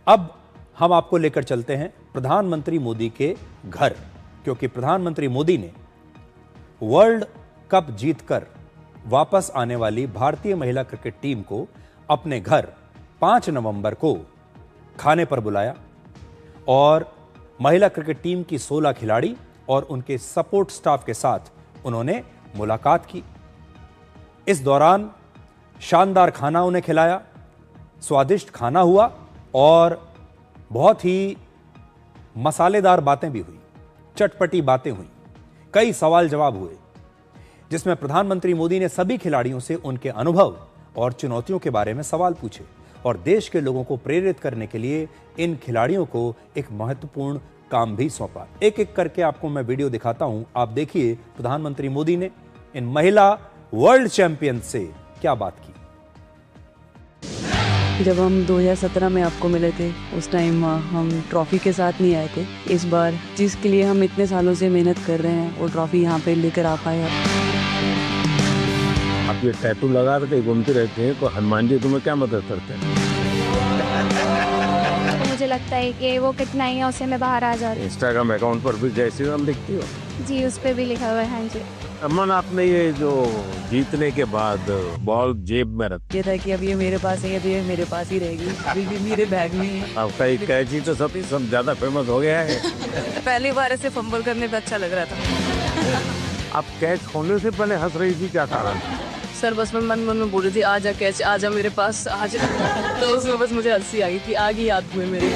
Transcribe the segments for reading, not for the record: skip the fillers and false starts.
अब हम आपको लेकर चलते हैं प्रधानमंत्री मोदी के घर, क्योंकि प्रधानमंत्री मोदी ने वर्ल्ड कप जीतकर वापस आने वाली भारतीय महिला क्रिकेट टीम को अपने घर 5 नवंबर को खाने पर बुलाया और महिला क्रिकेट टीम की 16 खिलाड़ी और उनके सपोर्ट स्टाफ के साथ उन्होंने मुलाकात की। इस दौरान शानदार खाना उन्हें खिलाया, स्वादिष्ट खाना हुआ और बहुत ही मसालेदार बातें भी हुई, चटपटी बातें हुई, कई सवाल जवाब हुए, जिसमें प्रधानमंत्री मोदी ने सभी खिलाड़ियों से उनके अनुभव और चुनौतियों के बारे में सवाल पूछे और देश के लोगों को प्रेरित करने के लिए इन खिलाड़ियों को एक महत्वपूर्ण काम भी सौंपा। एक एक करके आपको मैं वीडियो दिखाता हूं, आप देखिए प्रधानमंत्री मोदी ने इन महिला वर्ल्ड चैंपियन से क्या बात की। जब हम 2017 में आपको मिले थे उस टाइम हम ट्रॉफी के साथ नहीं आए थे। इस बार जिसके लिए हम इतने सालों से मेहनत कर रहे हैं वो ट्रॉफी यहाँ पे लेकर आ पाए। आप ये टैटू लगा रहे घूमते रहते हैं, तो हनुमान जी तुम्हें क्या मदद करते हैं? मुझे लगता है कि वो कितना ही है उसे मैं बाहर आ जा रही हूँ। इंस्टाग्राम अकाउंट पर भी जैसी नाम लिखती हो जी, उस पर भी लिखा हुआ है। हाँ जी। अमन, आपने ये जो जीतने के बाद बॉल जेब में रख ये था कि अब ये मेरे पास है, ये मेरे पास ही रहेगी, अभी भी मेरे बैग में है। आपका एक कैची तो सब ज्यादा फेमस हो गया है। पहली बार ऐसे फंबल करने पे अच्छा लग रहा था। आप कैच होने से पहले हंस रही थी, क्या कारण? सर बस मैं मन में बोल रही थी आजा कैच, आजा मेरे पास, आजा। तो उसमें बस मुझे हंसी आ गई कि आगे याद हुए मेरे।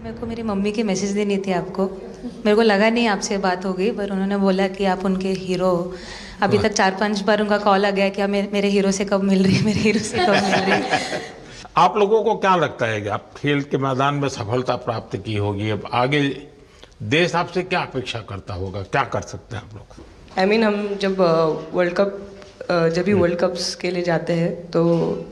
मेरे को मेरी मम्मी की मैसेज देनी थी आपको। मेरे को लगा नहीं आपसे बात हो गई, पर उन्होंने बोला कि आप उनके हीरो हो। अभी तक 4-5 बार उनका कॉल आ गया कि आप मेरे हीरो से कब मिल रही है, मेरे हीरो से कब मिल रही है। आप लोगों को क्या लगता है कि आप खेल के मैदान में सफलता प्राप्त की होगी, अब आगे देश आपसे क्या अपेक्षा करता होगा, क्या कर सकते हैं आप लोग? हम जब वर्ल्ड कप्स के लिए जाते हैं तो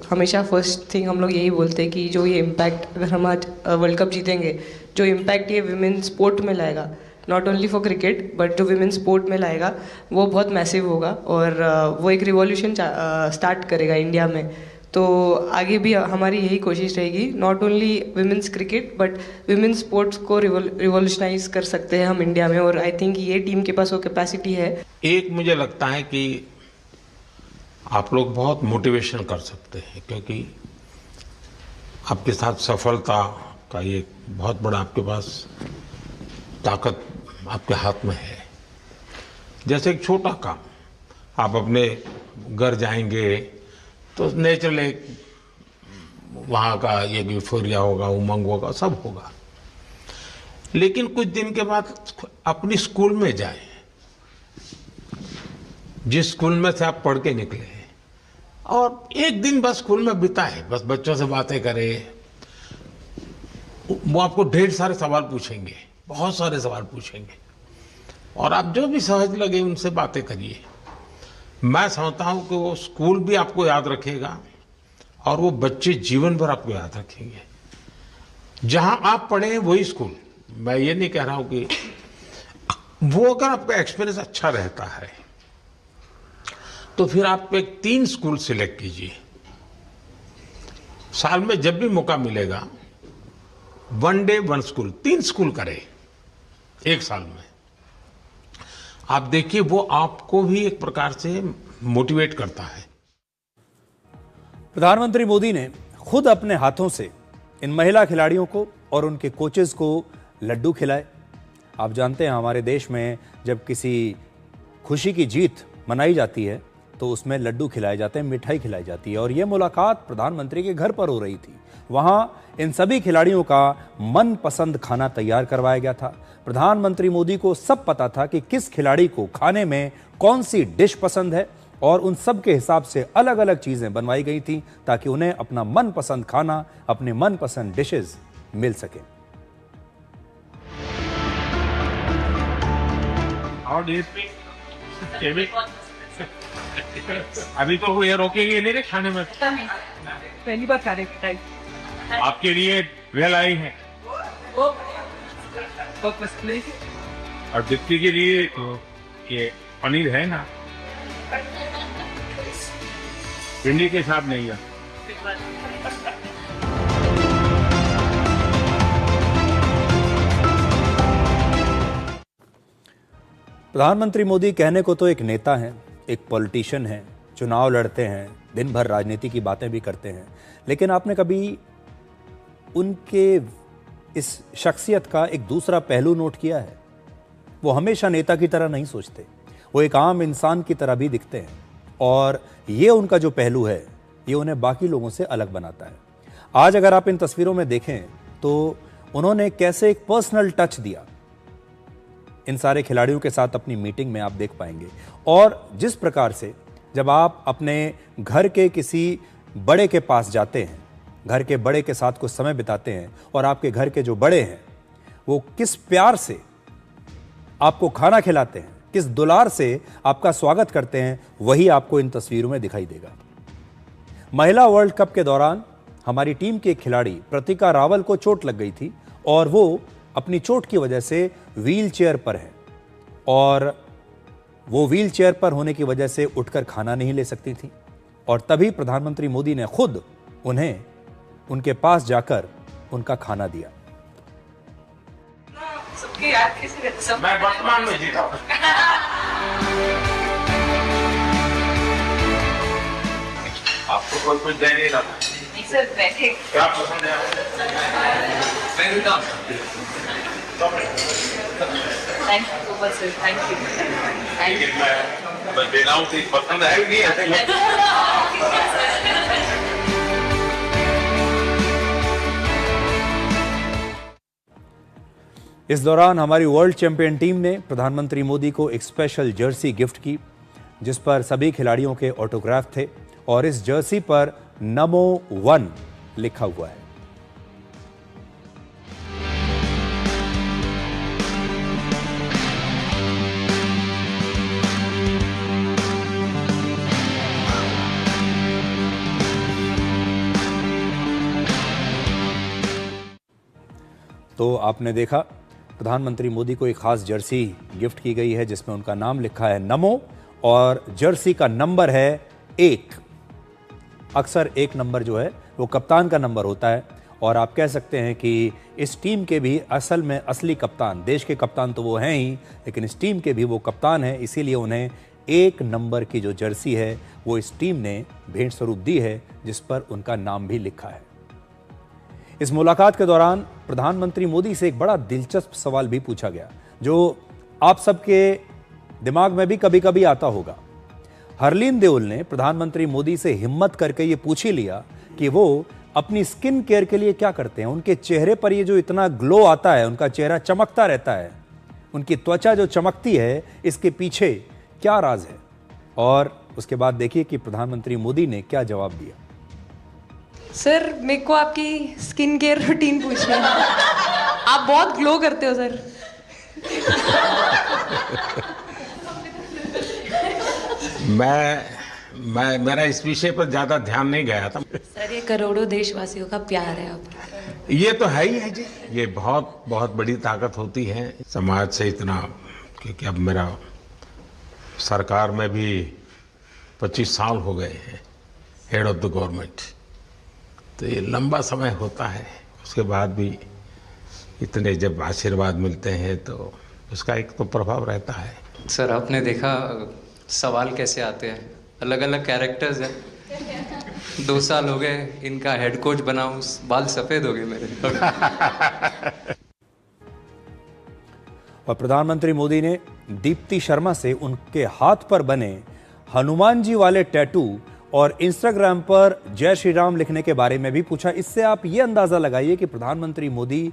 हमेशा फर्स्ट थिंग हम लोग यही बोलते हैं कि जो ये इम्पैक्ट, अगर हम आज वर्ल्ड कप जीतेंगे, जो इम्पैक्ट ये विमेन स्पोर्ट में लाएगा, not only for cricket but जो विमेन स्पोर्ट में लाएगा वो बहुत मैसिव होगा और वो एक रिवॉल्यूशन स्टार्ट करेगा इंडिया में। तो आगे भी हमारी यही कोशिश रहेगी, not only women's cricket but women sports को रिवॉल्यूशनाइज कर सकते हैं हम इंडिया में, और आई थिंक ये टीम के पास वो कैपेसिटी है। एक मुझे लगता है कि आप लोग बहुत मोटिवेशन कर सकते हैं, क्योंकि आपके साथ सफलता का ये बहुत बड़ा आपके पास ताकत आपके हाथ में है। जैसे एक छोटा काम, आप अपने घर जाएंगे तो नेचुरल एक वहाँ का ये यूफोरिया होगा, उमंग होगा, सब होगा। लेकिन कुछ दिन के बाद अपनी स्कूल में जाएं, जिस स्कूल में से आप पढ़ के निकले हैं, और एक दिन बस स्कूल में बिताए, बस बच्चों से बातें करें। वो आपको ढेर सारे सवाल पूछेंगे, बहुत सारे सवाल पूछेंगे, और आप जो भी सहज लगे उनसे बातें करिए। मैं समझता हूं कि वो स्कूल भी आपको याद रखेगा और वो बच्चे जीवन भर आपको याद रखेंगे। जहां आप पढ़े हैं वही स्कूल, मैं ये नहीं कह रहा हूं कि वो, अगर आपका एक्सपीरियंस अच्छा रहता है तो फिर आप एक 3 स्कूल सिलेक्ट कीजिए। साल में जब भी मौका मिलेगा 1 डे 1 स्कूल, 3 स्कूल करें एक साल में। आप देखिए वो आपको भी एक प्रकार से मोटिवेट करता है। प्रधानमंत्री मोदी ने खुद अपने हाथों से इन महिला खिलाड़ियों को और उनके कोचेस को लड्डू खिलाए। आप जानते हैं हमारे देश में जब किसी खुशी की जीत मनाई जाती है तो उसमें लड्डू खिलाए जाते हैं, मिठाई खिलाई जाती है, और यह मुलाकात प्रधानमंत्री के घर पर हो रही थी। वहां इन सभी खिलाड़ियों का मनपसंद खाना तैयार करवाया गया था। प्रधानमंत्री मोदी को सब पता था कि किस खिलाड़ी को खाने में कौन सी डिश पसंद है, और उन सब के हिसाब से अलग अलग चीजें बनवाई गई थी ताकि उन्हें अपना मनपसंद खाना, अपने मनपसंद डिशेस मिल सके। अभी तो ये रोकेंगे नहीं खाने में, पहली बार खा रहे हैं। आपके लिए वेल आई है और दीप्ति के लिए ये पनीर है ना, भिंडी के साथ नहीं है। प्रधानमंत्री मोदी कहने को तो एक नेता हैं, एक पॉलिटिशियन हैं, चुनाव लड़ते हैं, दिन भर राजनीति की बातें भी करते हैं, लेकिन आपने कभी उनके इस शख्सियत का एक दूसरा पहलू नोट किया है? वो हमेशा नेता की तरह नहीं सोचते, वो एक आम इंसान की तरह भी दिखते हैं, और ये उनका जो पहलू है ये उन्हें बाकी लोगों से अलग बनाता है। आज अगर आप इन तस्वीरों में देखें तो उन्होंने कैसे एक पर्सनल टच दिया इन सारे खिलाड़ियों के साथ अपनी मीटिंग में, आप देख पाएंगे। और जिस प्रकार से जब आप अपने घर के किसी बड़े के पास जाते हैं, घर के बड़े के साथ कुछ समय बिताते हैं, और आपके घर के जो बड़े हैं वो किस प्यार से आपको खाना खिलाते हैं, किस दुलार से आपका स्वागत करते हैं, वही आपको इन तस्वीरों में दिखाई देगा। महिला वर्ल्ड कप के दौरान हमारी टीम के खिलाड़ी प्रतिका रावल को चोट लग गई थी, और वो अपनी चोट की वजह से व्हील चेयर पर है, और वो व्हील चेयर पर होने की वजह से उठकर खाना नहीं ले सकती थी। और तभी प्रधानमंत्री मोदी ने खुद उन्हें उनके पास जाकर उनका खाना दिया। मैं वर्तमान में जीता हूं। आपको कोई कुछ दे नहीं रहा सर, बैठे क्या पसंद है आपको? Thank you so much sir, thank you. मैं दे रहा हूँ, पसंद है कि इस दौरान हमारी वर्ल्ड चैंपियन टीम ने प्रधानमंत्री मोदी को एक स्पेशल जर्सी गिफ्ट की, जिस पर सभी खिलाड़ियों के ऑटोग्राफ थे, और इस जर्सी पर नमो 1 लिखा हुआ है। तो आपने देखा, प्रधानमंत्री मोदी को एक खास जर्सी गिफ्ट की गई है जिसमें उनका नाम लिखा है नमो, और जर्सी का नंबर है 1। अक्सर 1 नंबर जो है वो कप्तान का नंबर होता है, और आप कह सकते हैं कि इस टीम के भी असल में असली कप्तान, देश के कप्तान तो वो हैं ही, लेकिन इस टीम के भी वो कप्तान हैं, इसीलिए उन्हें 1 नंबर की जो जर्सी है वो इस टीम ने भेंट स्वरूप दी है, जिस पर उनका नाम भी लिखा है। इस मुलाकात के दौरान प्रधानमंत्री मोदी से एक बड़ा दिलचस्प सवाल भी पूछा गया, जो आप सबके दिमाग में भी कभी कभी आता होगा। हरलीन देओल ने प्रधानमंत्री मोदी से हिम्मत करके ये पूछ ही लिया कि वो अपनी स्किन केयर के लिए क्या करते हैं। उनके चेहरे पर ये जो इतना ग्लो आता है, उनका चेहरा चमकता रहता है, उनकी त्वचा जो चमकती है, इसके पीछे क्या राज है। और उसके बाद देखिए कि प्रधानमंत्री मोदी ने क्या जवाब दिया। सर, मेरे को आपकी स्किन केयर रूटीन पूछनी है। आप बहुत ग्लो करते हो सर। मेरा इस विषय पर ज्यादा ध्यान नहीं गया था। सर, ये करोड़ों देशवासियों का प्यार है आपका। ये तो है ही है जी, ये बहुत बहुत बड़ी ताकत होती है समाज से इतना, क्योंकि अब मेरा सरकार में भी 25 साल हो गए हैं हेड ऑफ द गवर्नमेंट, तो ये लंबा समय होता है। उसके बाद भी इतने जब आशीर्वाद मिलते हैं तो उसका एक तो प्रभाव रहता है। सर, आपने देखा सवाल कैसे आते हैं, अलग अलग कैरेक्टर्स हैं। 2 साल हो गए इनका हेड कोच बनाऊं, बाल सफेद हो गए मेरे। और प्रधानमंत्री मोदी ने दीप्ति शर्मा से उनके हाथ पर बने हनुमान जी वाले टैटू और इंस्टाग्राम पर जय श्री राम लिखने के बारे में भी पूछा। इससे आप ये अंदाजा लगाइए कि प्रधानमंत्री मोदी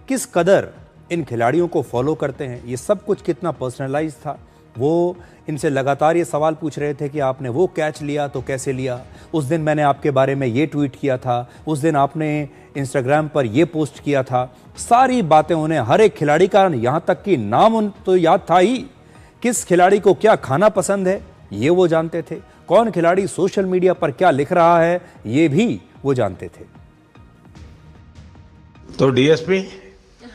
किस कदर इन खिलाड़ियों को फॉलो करते हैं। ये सब कुछ कितना पर्सनलाइज था। वो इनसे लगातार ये सवाल पूछ रहे थे कि आपने वो कैच लिया तो कैसे लिया, उस दिन मैंने आपके बारे में ये ट्वीट किया था, उस दिन आपने इंस्टाग्राम पर ये पोस्ट किया था। सारी बातें उन्हें, हर एक खिलाड़ी का, यहाँ तक कि नाम उन तो याद था ही, किस खिलाड़ी को क्या खाना पसंद है ये वो जानते थे, कौन खिलाड़ी सोशल मीडिया पर क्या लिख रहा है ये भी वो जानते थे। तो डीएसपी,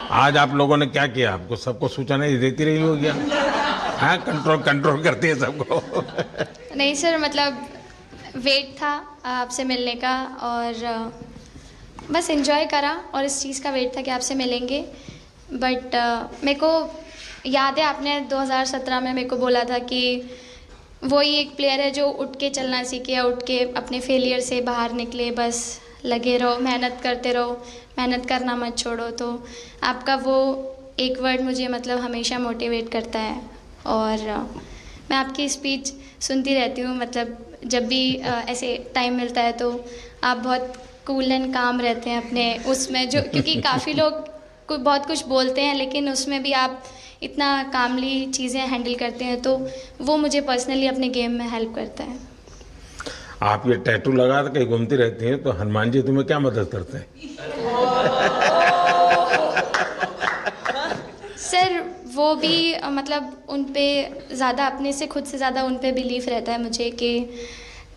आज आप लोगों ने क्या किया? आपको सबको सूचना देती रही होगी। हाँ, कंट्रोल करती है सबको। नहीं सर, मतलब वेट था आपसे मिलने का और बस एंजॉय करा और इस चीज़ का वेट था कि आपसे मिलेंगे। बट मेरे को याद है आपने 2017 में मेरे को बोला था कि वही एक प्लेयर है जो उठ के चलना सीखे या उठ के अपने फेलियर से बाहर निकले, बस लगे रहो, मेहनत करते रहो, मेहनत करना मत छोड़ो। तो आपका वो एक वर्ड मुझे मतलब हमेशा मोटिवेट करता है और मैं आपकी स्पीच सुनती रहती हूँ। मतलब जब भी ऐसे टाइम मिलता है तो आप बहुत कूल एंड काम रहते हैं अपने उसमें, जो क्योंकि काफ़ी लोग बहुत कुछ बोलते हैं लेकिन उसमें भी आप इतना कामली चीज़ें हैंडल करते हैं, तो वो मुझे पर्सनली अपने गेम में हेल्प करता है। आप ये टैटू लगा के कहीं घूमती रहती हैं, तो हनुमान जी तुम्हें क्या मदद करते हैं? सर वो भी मतलब उन पे ज़्यादा अपने से खुद से ज़्यादा उन पे बिलीफ रहता है मुझे कि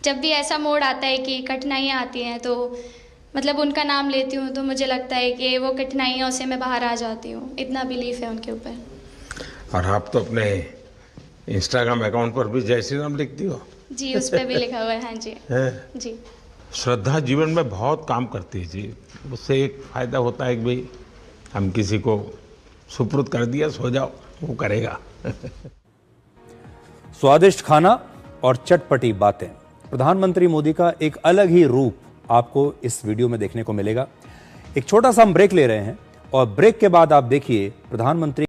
जब भी ऐसा मोड़ आता है कि कठिनाइयाँ आती हैं तो मतलब उनका नाम लेती हूँ तो मुझे लगता है कि वो कठिनाइयों से मैं बाहर आ जाती हूँ। इतना बिलीफ है उनके ऊपर। और आप तो अपने इंस्टाग्राम अकाउंट पर भी जय श्री राम लिखती हो? जी, उस पर भी लिखा हुआ है। हाँ जी जी। श्रद्धा जीवन में बहुत काम करती है जी। उससे एक फ़ायदा होता है कि भाई हम किसी को सुपुर्द कर दिया, सो जाओ, वो करेगा। स्वादिष्ट खाना और चटपटी बातें, प्रधानमंत्री मोदी का एक अलग ही रूप आपको इस वीडियो में देखने को मिलेगा। एक छोटा सा हम ब्रेक ले रहे हैं और ब्रेक के बाद आप देखिए प्रधानमंत्री